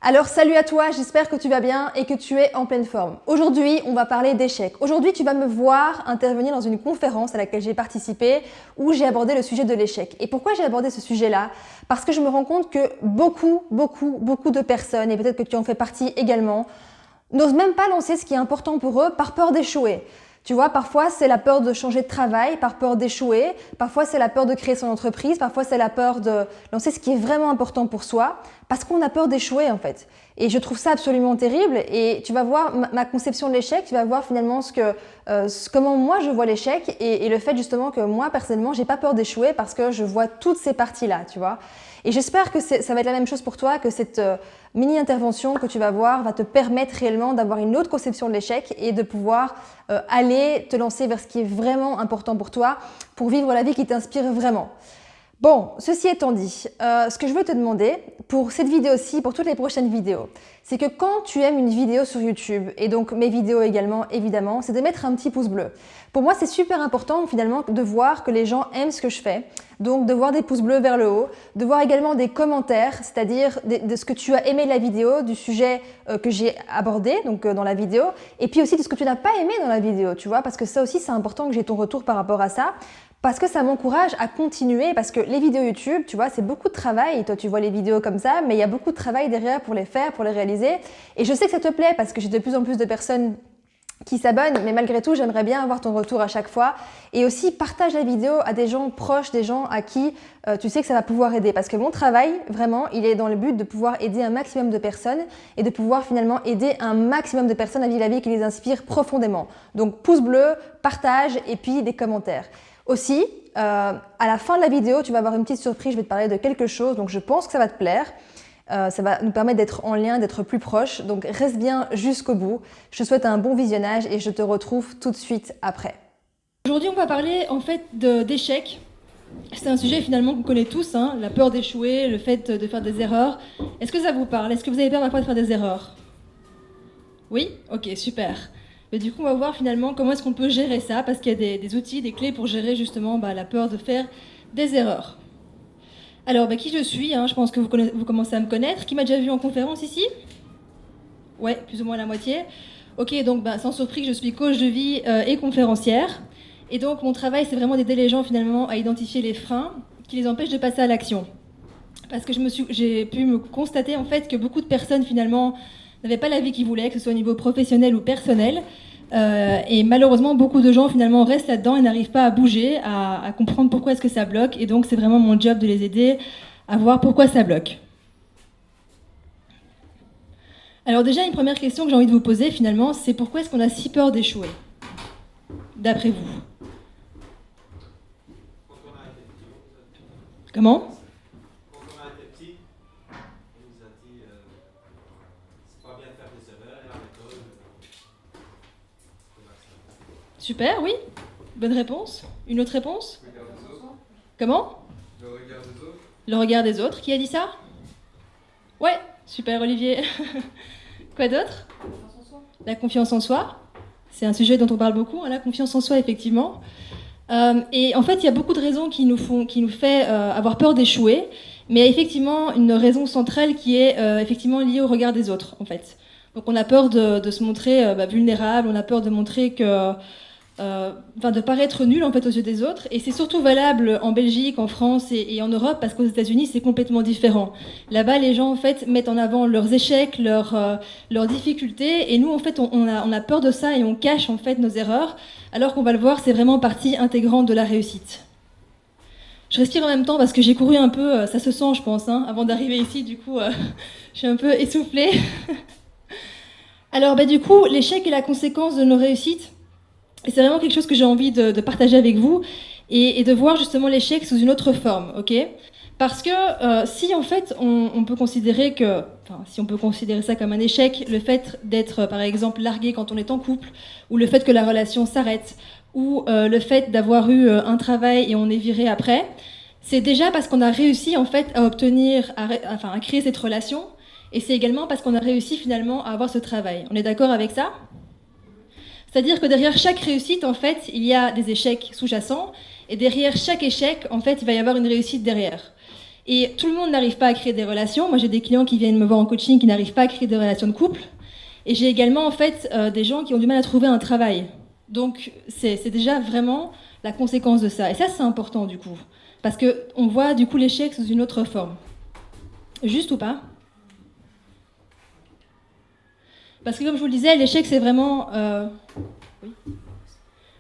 Alors salut à toi, j'espère que tu vas bien et que tu es en pleine forme. Aujourd'hui, on va parler d'échecs. Aujourd'hui, tu vas me voir intervenir dans une conférence à laquelle j'ai participé où j'ai abordé le sujet de l'échec. Et pourquoi j'ai abordé ce sujet-là? Parce que je me rends compte que beaucoup de personnes, et peut-être que tu en fais partie également, n'osent même pas lancer ce qui est important pour eux par peur d'échouer. Tu vois, parfois c'est la peur de changer de travail, par peur d'échouer, parfois c'est la peur de créer son entreprise, parfois c'est la peur de lancer ce qui est vraiment important pour soi, parce qu'on a peur d'échouer en fait. Et je trouve ça absolument terrible et tu vas voir ma conception de l'échec, tu vas voir finalement comment moi je vois l'échec et le fait justement que moi personnellement j'ai pas peur d'échouer parce que je vois toutes ces parties-là, tu vois. Et j'espère que ça va être la même chose pour toi, que cette mini-intervention que tu vas voir va te permettre réellement d'avoir une autre conception de l'échec et de pouvoir aller te lancer vers ce qui est vraiment important pour toi, pour vivre la vie qui t'inspire vraiment. Bon, ceci étant dit, ce que je veux te demander pour cette vidéo-ci, pour toutes les prochaines vidéos, c'est que quand tu aimes une vidéo sur YouTube, et donc mes vidéos également évidemment, c'est de mettre un petit pouce bleu. Pour moi, c'est super important finalement de voir que les gens aiment ce que je fais, donc de voir des pouces bleus vers le haut, de voir également des commentaires, c'est-à-dire de ce que tu as aimé de la vidéo, du sujet que j'ai abordé donc dans la vidéo, et puis aussi de ce que tu n'as pas aimé dans la vidéo, tu vois, parce que ça aussi c'est important que j'ai ton retour par rapport à ça. Parce que ça m'encourage à continuer, parce que les vidéos YouTube, tu vois, c'est beaucoup de travail. Et toi, tu vois les vidéos comme ça, mais il y a beaucoup de travail derrière pour les faire, pour les réaliser. Et je sais que ça te plaît, parce que j'ai de plus en plus de personnes qui s'abonnent, mais malgré tout, j'aimerais bien avoir ton retour à chaque fois. Et aussi, partage la vidéo à des gens proches, des gens à qui tu sais que ça va pouvoir aider. Parce que mon travail, vraiment, il est dans le but de pouvoir aider un maximum de personnes et de pouvoir finalement aider un maximum de personnes à vivre la vie qui les inspire profondément. Donc, pouce bleu, partage et puis des commentaires. Aussi, à la fin de la vidéo, tu vas avoir une petite surprise, je vais te parler de quelque chose, donc je pense que ça va te plaire. Ça va nous permettre d'être en lien, d'être plus proches, donc reste bien jusqu'au bout. Je te souhaite un bon visionnage et je te retrouve tout de suite après. Aujourd'hui, on va parler en fait d'échecs. C'est un sujet finalement qu'on connaît tous, hein, la peur d'échouer, le fait de faire des erreurs. Est-ce que ça vous parle? Est-ce que vous avez peur parfois de faire des erreurs? Oui? Ok, super. Mais du coup, on va voir finalement comment est-ce qu'on peut gérer ça, parce qu'il y a des outils, des clés pour gérer justement la peur de faire des erreurs. Alors, qui je suis, hein, je pense que vous commencez à me connaître. Qui m'a déjà vu en conférence ici? Ouais, plus ou moins la moitié. Ok, donc sans surprise, je suis coach de vie et conférencière. Et donc, mon travail, c'est vraiment d'aider les gens finalement à identifier les freins qui les empêchent de passer à l'action. Parce que j'ai pu me constater en fait que beaucoup de personnes finalement n'avaient pas la vie qu'ils voulaient, que ce soit au niveau professionnel ou personnel. Et malheureusement, beaucoup de gens finalement restent là-dedans et n'arrivent pas à bouger, à comprendre pourquoi est-ce que ça bloque. Et donc, c'est vraiment mon job de les aider à voir pourquoi ça bloque. Alors déjà, une première question que j'ai envie de vous poser finalement, c'est pourquoi est-ce qu'on a si peur d'échouer, d'après vous? Comment? Super, oui. Bonne réponse. Une autre réponse? Comment? Le regard des autres. Le regard des autres. Qui a dit ça? Ouais, super Olivier. Quoi d'autre? La confiance en soi. C'est un sujet dont on parle beaucoup, hein, la confiance en soi, effectivement. Et en fait, il y a beaucoup de raisons qui nous fait avoir peur d'échouer, mais effectivement une raison centrale qui est effectivement liée au regard des autres, en fait. Donc on a peur de se montrer vulnérable, on a peur de montrer que de paraître nul en fait aux yeux des autres, et c'est surtout valable en Belgique, en France et en Europe, parce qu'aux États-Unis c'est complètement différent. Là-bas, les gens en fait mettent en avant leurs échecs, leurs difficultés, et nous en fait on a peur de ça et on cache en fait nos erreurs, alors qu'on va le voir, c'est vraiment partie intégrante de la réussite. Je respire en même temps parce que j'ai couru un peu, ça se sent je pense, hein, avant d'arriver ici, du coup je suis un peu essoufflée. Alors du coup, l'échec est la conséquence de nos réussites. Et c'est vraiment quelque chose que j'ai envie de partager avec vous et de voir justement l'échec sous une autre forme, ok? Parce que si en fait on peut considérer si on peut considérer ça comme un échec, le fait d'être par exemple largué quand on est en couple, ou le fait que la relation s'arrête, ou le fait d'avoir eu un travail et on est viré après, c'est déjà parce qu'on a réussi en fait à à créer cette relation, et c'est également parce qu'on a réussi finalement à avoir ce travail. On est d'accord avec ça? C'est-à-dire que derrière chaque réussite, en fait, il y a des échecs sous-jacents, et derrière chaque échec, en fait, il va y avoir une réussite derrière. Et tout le monde n'arrive pas à créer des relations. Moi, j'ai des clients qui viennent me voir en coaching qui n'arrivent pas à créer des relations de couple. Et j'ai également, en fait, des gens qui ont du mal à trouver un travail. Donc, c'est déjà vraiment la conséquence de ça. Et ça, c'est important, du coup. Parce qu'on voit, du coup, l'échec sous une autre forme. Juste ou pas? Parce que, comme je vous le disais, l'échec, c'est vraiment...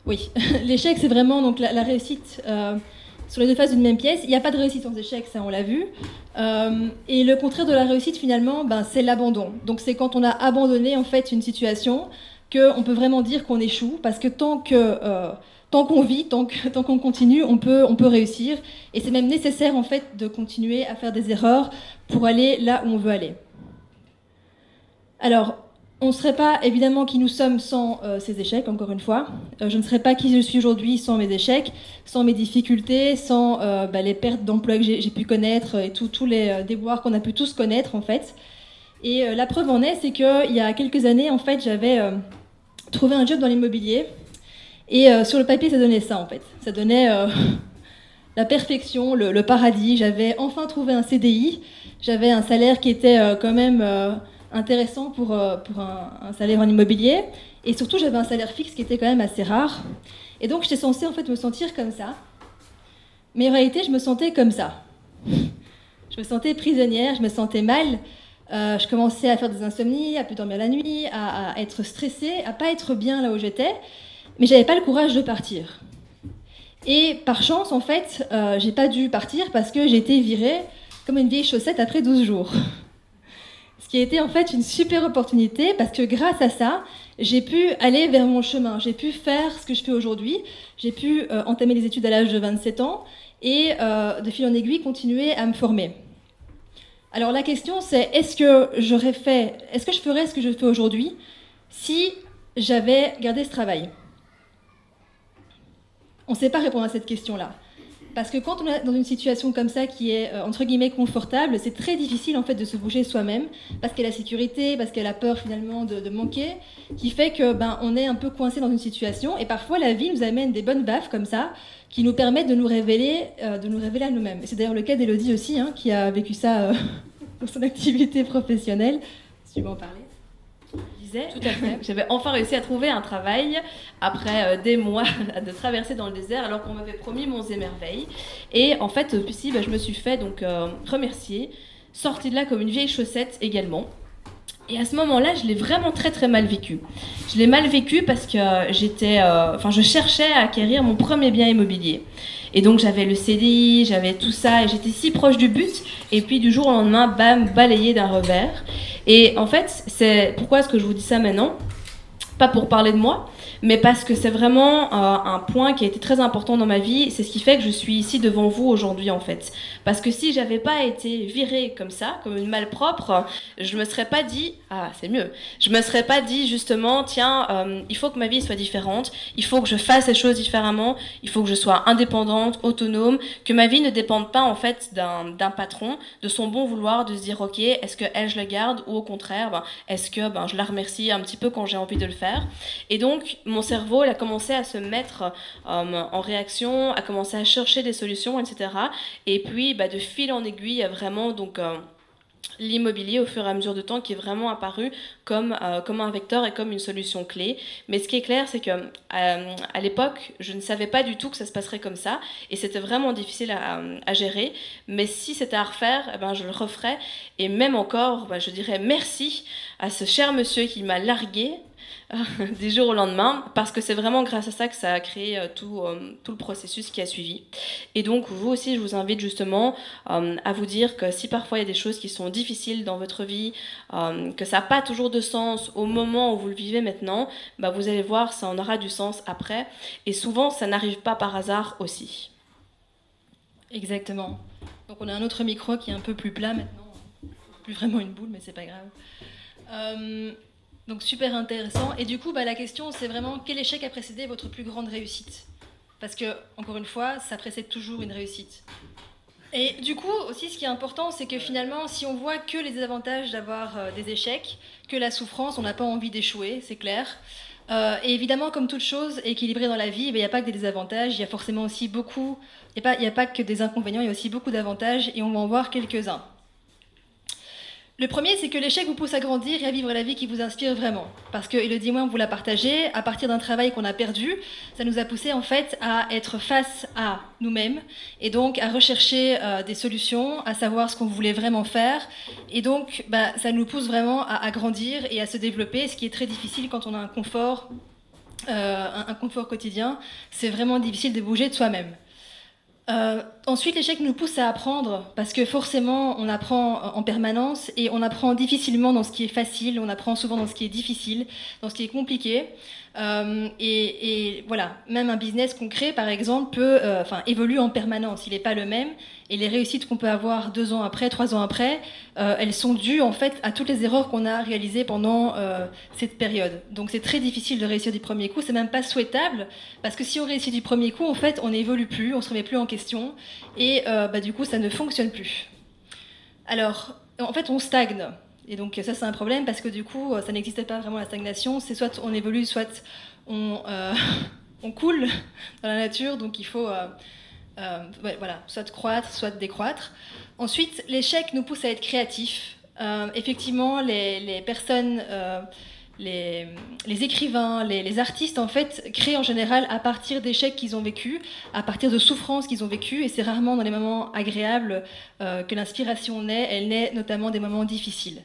Oui, l'échec, c'est vraiment donc, la réussite... sur les deux faces d'une même pièce, il n'y a pas de réussite sans échec, ça on l'a vu. Et le contraire de la réussite finalement, c'est l'abandon. Donc c'est quand on a abandonné en fait une situation qu'on peut vraiment dire qu'on échoue, parce que tant qu'on vit, tant qu'on continue, on peut réussir. Et c'est même nécessaire en fait de continuer à faire des erreurs pour aller là où on veut aller. Alors, on ne serait pas évidemment qui nous sommes sans ces échecs, encore une fois. Je ne serais pas qui je suis aujourd'hui sans mes échecs, sans mes difficultés, sans les pertes d'emploi que j'ai pu connaître et tous les déboires qu'on a pu tous connaître en fait. Et la preuve en est, c'est qu'il y a quelques années, en fait, j'avais trouvé un job dans l'immobilier. Et sur le papier, ça donnait ça en fait. Ça donnait la perfection, le paradis. J'avais enfin trouvé un CDI. J'avais un salaire qui était quand même... intéressant pour un salaire en immobilier. Et surtout, j'avais un salaire fixe qui était quand même assez rare. Et donc, j'étais censée en fait me sentir comme ça. Mais en réalité, je me sentais comme ça. Je me sentais prisonnière, je me sentais mal. Je commençais à faire des insomnies, à plus dormir la nuit, à être stressée, à pas être bien là où j'étais. Mais j'avais pas le courage de partir. Et par chance, en fait, j'ai pas dû partir parce que j'ai été virée comme une vieille chaussette après 12 jours. Ce qui a été en fait une super opportunité parce que grâce à ça, j'ai pu aller vers mon chemin. J'ai pu faire ce que je fais aujourd'hui. J'ai pu entamer les études à l'âge de 27 ans et de fil en aiguille continuer à me former. Alors la question c'est est-ce que je ferais ce que je fais aujourd'hui si j'avais gardé ce travail? On ne sait pas répondre à cette question-là. Parce que quand on est dans une situation comme ça qui est entre guillemets confortable, c'est très difficile en fait de se bouger soi-même parce qu'il y a la sécurité, parce qu'il y a la peur finalement de manquer, qui fait que on est un peu coincé dans une situation et parfois la vie nous amène des bonnes baffes comme ça qui nous permettent de nous révéler à nous-mêmes. Et c'est d'ailleurs le cas d'Élodie aussi qui a vécu ça dans son activité professionnelle. Si tu veux en parler. Tout à fait. J'avais enfin réussi à trouver un travail après des mois de traverser dans le désert alors qu'on m'avait promis monts et merveilles. Et en fait, puis je me suis fait donc remercier, sortie de là comme une vieille chaussette également. Et à ce moment-là, je l'ai vraiment très très mal vécu. Je l'ai mal vécu parce que je cherchais à acquérir mon premier bien immobilier. Et donc j'avais le CDI, j'avais tout ça, et j'étais si proche du but. Et puis du jour au lendemain, bam, balayé d'un revers. Et en fait, c'est pourquoi est-ce que je vous dis ça maintenant? Pas pour parler de moi, mais parce que c'est vraiment un point qui a été très important dans ma vie. C'est ce qui fait que je suis ici devant vous aujourd'hui en fait. Parce que si j'avais pas été virée comme ça, comme une malpropre, je me serais pas dit c'est mieux. Je me serais pas dit justement tiens il faut que ma vie soit différente, il faut que je fasse les choses différemment, il faut que je sois indépendante, autonome, que ma vie ne dépende pas en fait d'un patron, de son bon vouloir, de se dire ok est-ce que elle je la garde ou au contraire est-ce que je la remercie un petit peu quand j'ai envie de le faire. Et donc mon cerveau il a commencé à se mettre en réaction, à commencer à chercher des solutions, etc. Et puis de fil en aiguille, il y a vraiment donc l'immobilier au fur et à mesure du temps qui est vraiment apparu comme un vecteur et comme une solution clé. Mais ce qui est clair, c'est que à l'époque, je ne savais pas du tout que ça se passerait comme ça et c'était vraiment difficile à gérer. Mais si c'était à refaire, je le referais. Et même encore, je dirais merci à ce cher monsieur qui m'a largué du jour au lendemain, parce que c'est vraiment grâce à ça que ça a créé tout le processus qui a suivi. Et donc vous aussi, je vous invite justement à vous dire que si parfois il y a des choses qui sont difficiles dans votre vie, que ça n'a pas toujours de sens au moment où vous le vivez maintenant, vous allez voir, ça en aura du sens après. Et souvent, ça n'arrive pas par hasard aussi. Exactement. Donc on a un autre micro qui est un peu plus plat maintenant. Plus vraiment une boule, mais c'est pas grave. Donc super intéressant. Et du coup, la question, c'est vraiment quel échec a précédé votre plus grande réussite? Parce que, encore une fois, ça précède toujours une réussite. Et du coup, aussi, ce qui est important, c'est que finalement, si on voit que les avantages d'avoir des échecs, que la souffrance, on n'a pas envie d'échouer, c'est clair. Et évidemment, comme toute chose équilibrée dans la vie, il n'y a pas que des désavantages, il y a forcément aussi beaucoup, il n'y a pas que des inconvénients, il y a aussi beaucoup d'avantages, et on va en voir quelques-uns. Le premier, c'est que l'échec vous pousse à grandir et à vivre la vie qui vous inspire vraiment. Parce que Elodie et moi, on vous l'a partagé, à partir d'un travail qu'on a perdu, ça nous a poussé en fait à être face à nous-mêmes et donc à rechercher des solutions, à savoir ce qu'on voulait vraiment faire. Et donc, ça nous pousse vraiment à grandir et à se développer, ce qui est très difficile quand on a un confort quotidien. C'est vraiment difficile de bouger de soi-même. Ensuite, l'échec nous pousse à apprendre parce que forcément, on apprend en permanence et on apprend difficilement dans ce qui est facile, on apprend souvent dans ce qui est difficile, dans ce qui est compliqué. Et voilà, même un business qu'on crée, par exemple, évolue en permanence. Il n'est pas le même. Et les réussites qu'on peut avoir 2 ans après, 3 ans après, elles sont dues en fait à toutes les erreurs qu'on a réalisées pendant cette période. Donc c'est très difficile de réussir du premier coup. C'est même pas souhaitable parce que si on réussit du premier coup, en fait, on n'évolue plus, on se remet plus en question et du coup, ça ne fonctionne plus. Alors, en fait, on stagne. Et donc ça, c'est un problème parce que du coup, ça n'existe pas vraiment la stagnation. C'est soit on évolue, soit on coule dans la nature. Donc il faut soit croître, soit décroître. Ensuite, l'échec nous pousse à être créatifs. Effectivement, les personnes, les écrivains, les artistes, en fait, créent en général à partir d'échecs qu'ils ont vécus, à partir de souffrances qu'ils ont vécues, et c'est rarement dans les moments agréables que l'inspiration naît. Elle naît notamment des moments difficiles.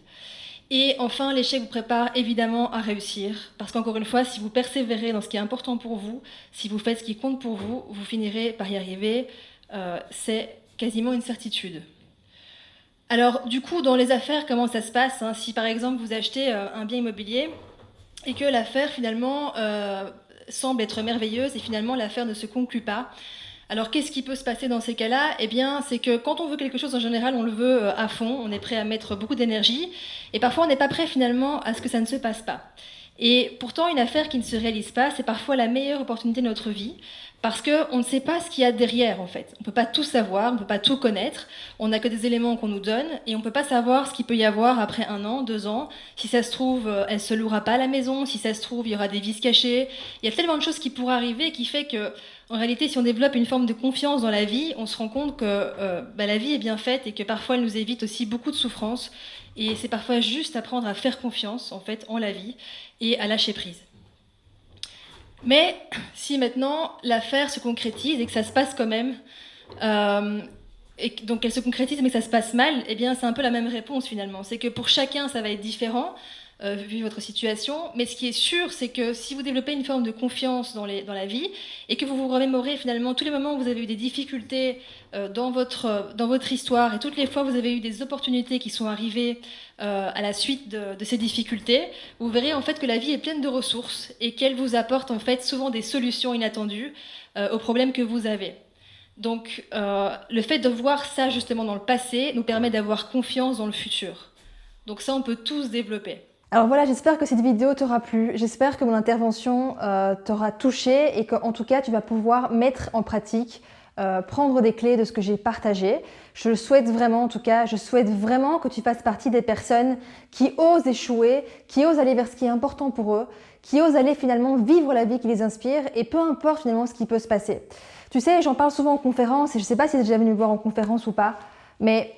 Et enfin, l'échec vous prépare évidemment à réussir, parce qu'encore une fois, si vous persévérez dans ce qui est important pour vous, si vous faites ce qui compte pour vous, vous finirez par y arriver. C'est quasiment une certitude. Alors, du coup, dans les affaires, comment ça se passe, hein? Si par exemple vous achetez un bien immobilier et que l'affaire finalement semble être merveilleuse et finalement l'affaire ne se conclut pas, alors qu'est-ce qui peut se passer dans ces cas-là? Eh bien, c'est que quand on veut quelque chose, en général, on le veut à fond, on est prêt à mettre beaucoup d'énergie, et parfois on n'est pas prêt finalement à ce que ça ne se passe pas. Et pourtant, une affaire qui ne se réalise pas, c'est parfois la meilleure opportunité de notre vie, parce qu'on ne sait pas ce qu'il y a derrière, en fait. On ne peut pas tout savoir, on ne peut pas tout connaître, on n'a que des éléments qu'on nous donne, et on ne peut pas savoir ce qu'il peut y avoir après 1 an, 2 ans. Si ça se trouve, elle ne se louera pas à la maison, si ça se trouve, il y aura des vices cachés. Il y a tellement de choses qui pourraient arriver qui fait que, en réalité, si on développe une forme de confiance dans la vie, on se rend compte que la vie est bien faite et que parfois elle nous évite aussi beaucoup de souffrances. Et c'est parfois juste apprendre à faire confiance, en fait, en la vie et à lâcher prise. Mais si maintenant l'affaire se concrétise et que ça se passe quand même, et donc elle se concrétise mais que ça se passe mal, eh bien c'est un peu la même réponse finalement. C'est que pour chacun ça va être différent, vu votre situation, mais ce qui est sûr c'est que si vous développez une forme de confiance dans la vie et que vous vous remémorez finalement tous les moments où vous avez eu des difficultés dans votre histoire et toutes les fois où vous avez eu des opportunités qui sont arrivées à la suite de ces difficultés, vous verrez en fait que la vie est pleine de ressources et qu'elle vous apporte en fait souvent des solutions inattendues aux problèmes que vous avez. Donc le fait de voir ça justement dans le passé nous permet d'avoir confiance dans le futur. Donc ça on peut tous développer. Alors voilà, j'espère que cette vidéo t'aura plu, j'espère que mon intervention t'aura touché et qu'en tout cas tu vas pouvoir mettre en pratique, prendre des clés de ce que j'ai partagé. Je le souhaite vraiment, en tout cas, je souhaite vraiment que tu fasses partie des personnes qui osent échouer, qui osent aller vers ce qui est important pour eux, qui osent aller finalement vivre la vie qui les inspire et peu importe finalement ce qui peut se passer. Tu sais, j'en parle souvent en conférence et je ne sais pas si tu es déjà venu me voir en conférence ou pas, mais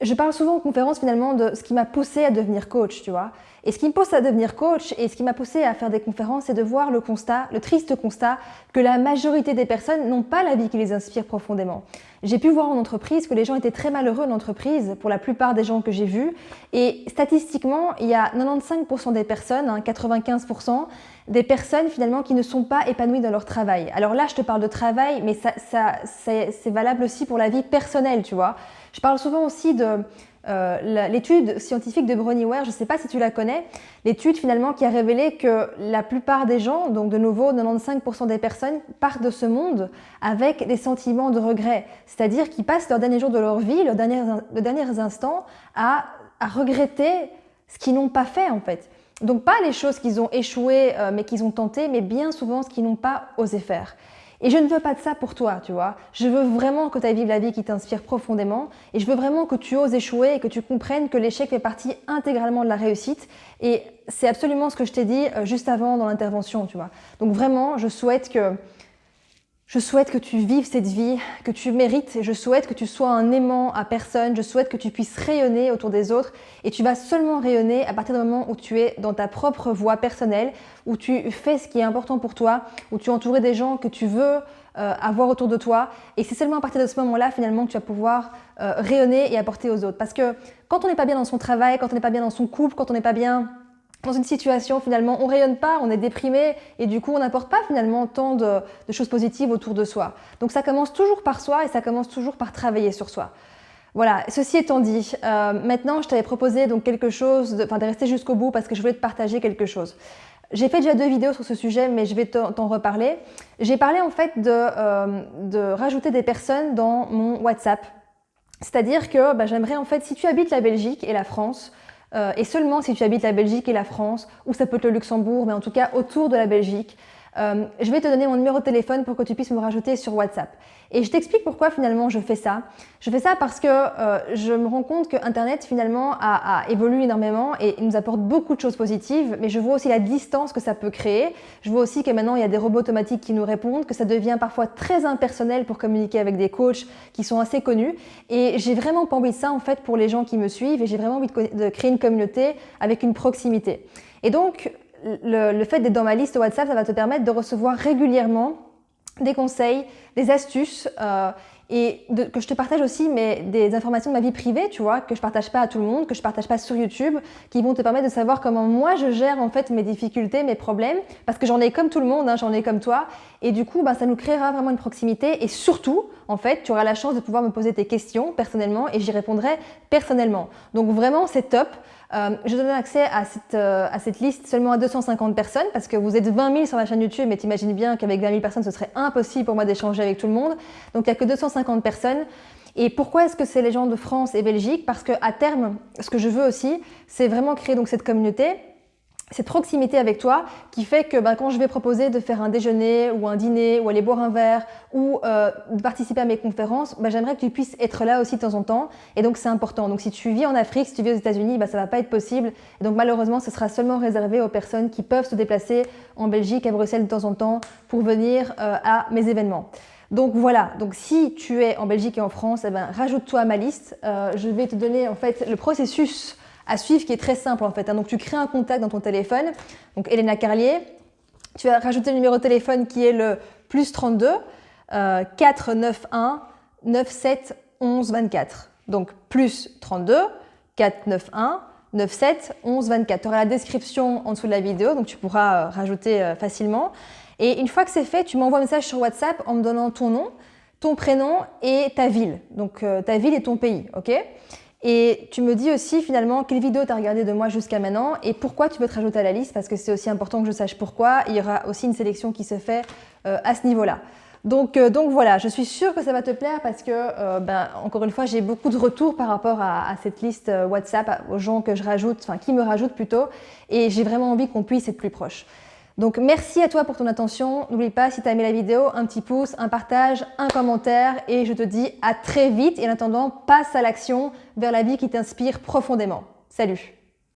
je parle souvent en conférence finalement de ce qui m'a poussée à devenir coach, tu vois. Et ce qui me pousse à devenir coach et ce qui m'a poussée à faire des conférences, c'est de voir le constat, le triste constat, que la majorité des personnes n'ont pas la vie qui les inspire profondément. J'ai pu voir en entreprise que les gens étaient très malheureux en entreprise, pour la plupart des gens que j'ai vus. Et statistiquement, il y a 95% des personnes, 95%, des personnes finalement qui ne sont pas épanouies dans leur travail. Alors là, je te parle de travail, mais c'est valable aussi pour la vie personnelle, tu vois. Je parle souvent aussi de l'étude scientifique de Bronnie Ware, je ne sais pas si tu la connais, l'étude finalement qui a révélé que la plupart des gens, donc de nouveau 95% des personnes, partent de ce monde avec des sentiments de regret, c'est-à-dire qu'ils passent leurs derniers jours de leur vie, leurs derniers instants à regretter ce qu'ils n'ont pas fait en fait. Donc pas les choses qu'ils ont échoué mais qu'ils ont tenté, mais bien souvent ce qu'ils n'ont pas osé faire. Et je ne veux pas de ça pour toi, tu vois. Je veux vraiment que tu ailles vivre la vie qui t'inspire profondément et je veux vraiment que tu oses échouer et que tu comprennes que l'échec fait partie intégralement de la réussite. Et c'est absolument ce que je t'ai dit juste avant dans l'intervention, tu vois. Donc vraiment, je souhaite que tu vives cette vie que tu mérites et je souhaite que tu sois un aimant à personne, je souhaite que tu puisses rayonner autour des autres et tu vas seulement rayonner à partir du moment où tu es dans ta propre voie personnelle, où tu fais ce qui est important pour toi, où tu es entouré des gens que tu veux avoir autour de toi et c'est seulement à partir de ce moment-là finalement que tu vas pouvoir rayonner et apporter aux autres. Parce que quand on n'est pas bien dans son travail, quand on n'est pas bien dans son couple, quand on n'est pas bien dans une situation, finalement, on rayonne pas, on est déprimé et du coup, on n'apporte pas finalement tant de choses positives autour de soi. Donc, ça commence toujours par soi et ça commence toujours par travailler sur soi. Voilà, ceci étant dit, maintenant, je t'avais proposé donc quelque chose, de rester jusqu'au bout parce que je voulais te partager quelque chose. J'ai fait déjà 2 vidéos sur ce sujet, mais je vais t'en reparler. J'ai parlé en fait de rajouter des personnes dans mon WhatsApp. C'est-à-dire que j'aimerais en fait, si tu habites la Belgique et la France, et seulement si tu habites la Belgique et la France, ou ça peut être le Luxembourg, mais en tout cas autour de la Belgique, je vais te donner mon numéro de téléphone pour que tu puisses me rajouter sur WhatsApp. Et je t'explique pourquoi finalement je fais ça. Je fais ça parce que je me rends compte que Internet finalement a évolué énormément et il nous apporte beaucoup de choses positives, mais je vois aussi la distance que ça peut créer. Je vois aussi que maintenant il y a des robots automatiques qui nous répondent, que ça devient parfois très impersonnel pour communiquer avec des coachs qui sont assez connus. Et j'ai vraiment pas envie de ça en fait pour les gens qui me suivent et j'ai vraiment envie de créer une communauté avec une proximité. Et donc, le fait d'être dans ma liste WhatsApp, ça va te permettre de recevoir régulièrement des conseils, des astuces que je te partage aussi des informations de ma vie privée, tu vois, que je partage pas à tout le monde, que je partage pas sur YouTube, qui vont te permettre de savoir comment moi je gère en fait mes difficultés, mes problèmes, parce que j'en ai comme tout le monde, hein, j'en ai comme toi, et du coup ça nous créera vraiment une proximité et surtout en fait tu auras la chance de pouvoir me poser tes questions personnellement et j'y répondrai personnellement. Donc vraiment c'est top. Je donne accès à cette liste seulement à 250 personnes parce que vous êtes 20 000 sur ma chaîne YouTube, mais t'imagines bien qu'avec 20 000 personnes, ce serait impossible pour moi d'échanger avec tout le monde. Donc, il n'y a que 250 personnes. Et pourquoi est-ce que c'est les gens de France et Belgique? Parce qu'à terme, ce que je veux aussi, c'est vraiment créer donc cette communauté, cette proximité avec toi qui fait que quand je vais proposer de faire un déjeuner ou un dîner ou aller boire un verre ou de participer à mes conférences, j'aimerais que tu puisses être là aussi de temps en temps et donc c'est important. Donc si tu vis en Afrique, si tu vis aux États-Unis, ça va pas être possible et donc malheureusement ce sera seulement réservé aux personnes qui peuvent se déplacer en Belgique, à Bruxelles de temps en temps pour venir à mes événements. Donc voilà, donc si tu es en Belgique et en France, rajoute-toi à ma liste. Je vais te donner en fait le processus à suivre qui est très simple en fait. Donc tu crées un contact dans ton téléphone, donc Elena Carlier, tu vas rajouter le numéro de téléphone qui est le +32 491 97 11 24. Donc +32 491 97 11 24. Tu auras la description en dessous de la vidéo, donc tu pourras rajouter facilement. Et une fois que c'est fait, tu m'envoies un message sur WhatsApp en me donnant ton nom, ton prénom et ta ville. Donc ta ville et ton pays, ok ? Et tu me dis aussi finalement quelle vidéo tu as regardé de moi jusqu'à maintenant et pourquoi tu veux te rajouter à la liste parce que c'est aussi important que je sache pourquoi. Il y aura aussi une sélection qui se fait à ce niveau-là. Donc voilà, je suis sûre que ça va te plaire parce que, encore une fois, j'ai beaucoup de retours par rapport à cette liste WhatsApp, aux gens que je rajoute, enfin qui me rajoutent plutôt, et j'ai vraiment envie qu'on puisse être plus proche. Donc merci à toi pour ton attention. N'oublie pas, si tu as aimé la vidéo, un petit pouce, un partage, un commentaire et je te dis à très vite. Et en attendant, passe à l'action vers la vie qui t'inspire profondément. Salut!